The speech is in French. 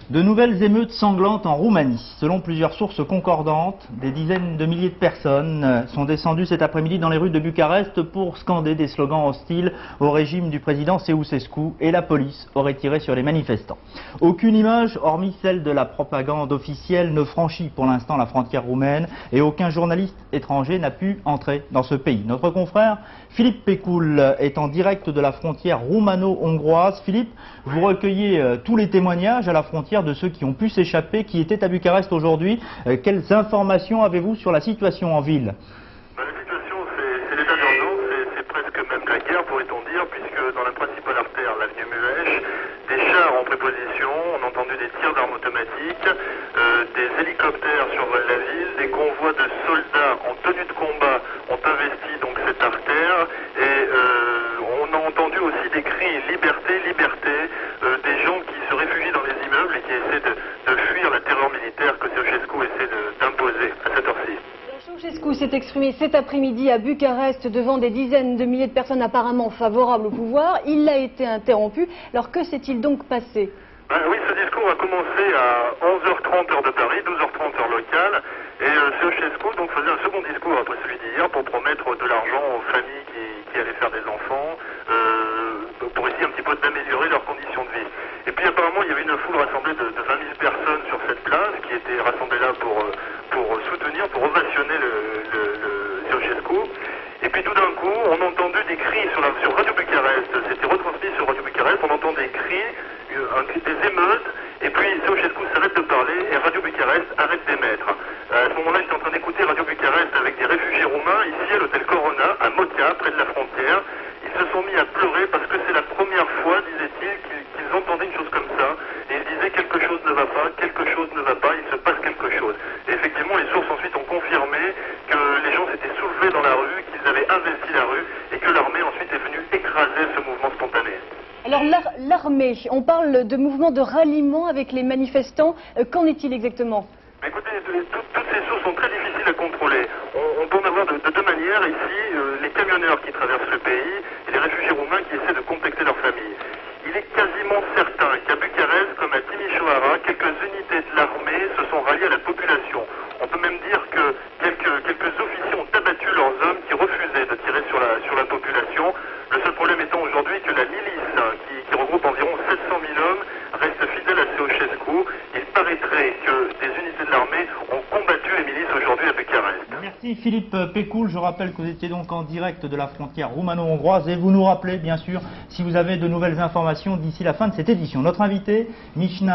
De nouvelles émeutes sanglantes en Roumanie. Selon plusieurs sources concordantes, des dizaines de milliers de personnes sont descendues cet après-midi dans les rues de Bucarest pour scander des slogans hostiles au régime du président Ceausescu, et la police aurait tiré sur les manifestants. Aucune image, hormis celle de la propagande officielle, ne franchit pour l'instant la frontière roumaine et aucun journaliste étranger n'a pu entrer dans ce pays. Notre confrère Philippe Pécoul est en direct de la frontière roumano-hongroise. Philippe, vous recueillez tous les témoignages à la frontière de ceux qui ont pu s'échapper, qui étaient à Bucarest aujourd'hui. Quelles informations avez-vous sur la situation en ville? La situation, c'est l'état d'urgence, c'est presque même la guerre, pourrait-on dire, puisque dans la principale artère, l'avenue Muech, des chars en préposition, on a entendu des tirs d'armes automatiques, des hélicoptères survolent la ville, des convois de soldats en tenue de combat ont investi donc cette artère, et on a entendu aussi des cris « liberté, liberté », des gens qui se réfugient dans les immeubles et qui essaient de fuir la terreur militaire que Ceausescu essaie d'imposer à cette heure-ci. Ceausescu s'est exprimé cet après-midi à Bucarest devant des dizaines de milliers de personnes apparemment favorables au pouvoir. Il a été interrompu. Alors que s'est-il donc passé? Oui, ce discours a commencé à 11h30 heure de Paris, 12h30 heure locale, et Ceausescu donc faisait un second discours après celui d'hier pour promettre de l'argent aux familles qui allaient faire des enfants, pour essayer un petit peu d'améliorer leurs conditions de vie. Et puis apparemment il y avait une foule rassemblée de 20 000 personnes sur cette place qui étaient rassemblées là pour soutenir, pour ovationner le Ceausescu. Et puis tout d'un coup, on a entendu des cris sur Radio Bucarest, c'était retransmis sur Radio Bucarest, on entend des cris, des émeutes, et puis Ceausescu s'arrête de parler et Radio Bucarest arrête d'émettre. À ce moment-là, j'étais en train d'écouter Radio Bucarest avec des réfugiés roumains, ici à l'hôtel Corona, à Moca, près de la frontière. Ils se sont mis à pleurer parce que c'est la première fois, disait-il, qu'ils entendaient une chose comme ça, et ils disaient quelque chose ne va pas, quelque chose ne va pas, il se passe quelque chose. Et effectivement, les sources ensuite ont confirmé que les gens s'étaient soulevés dans la rue, qu'ils avaient investi la rue, et que l'armée ensuite est venue écraser ce mouvement spontané. Alors l'armée, on parle de mouvement de ralliement avec les manifestants. Qu'en est-il exactement? Écoutez, toutes ces sources sont très difficiles à contrôler. On peut en avoir de deux manières ici, les camionneurs qui traversent le pays et les réfugiés roumains qui essaient de contacter leurs familles. Il est quasiment certain qu'à Bucarest, comme à Timișoara, quelques unités de l'armée se sont ralliées à la population. On peut même dire que quelques officiers ont abattu leurs hommes qui refusaient de tirer sur la population. Le seul problème étant aujourd'hui que la milice, qui regroupe environ 700 000 hommes, reste fidèle à Ceausescu. Il paraîtrait que des unités de l'armée ont combattu les milices aujourd'hui à Bucarest. Merci Philippe Pécoul. Je rappelle que vous étiez donc en direct de la frontière roumano-hongroise et vous nous rappelez bien sûr si vous avez de nouvelles informations d'ici la fin de cette édition. Notre invité, Michna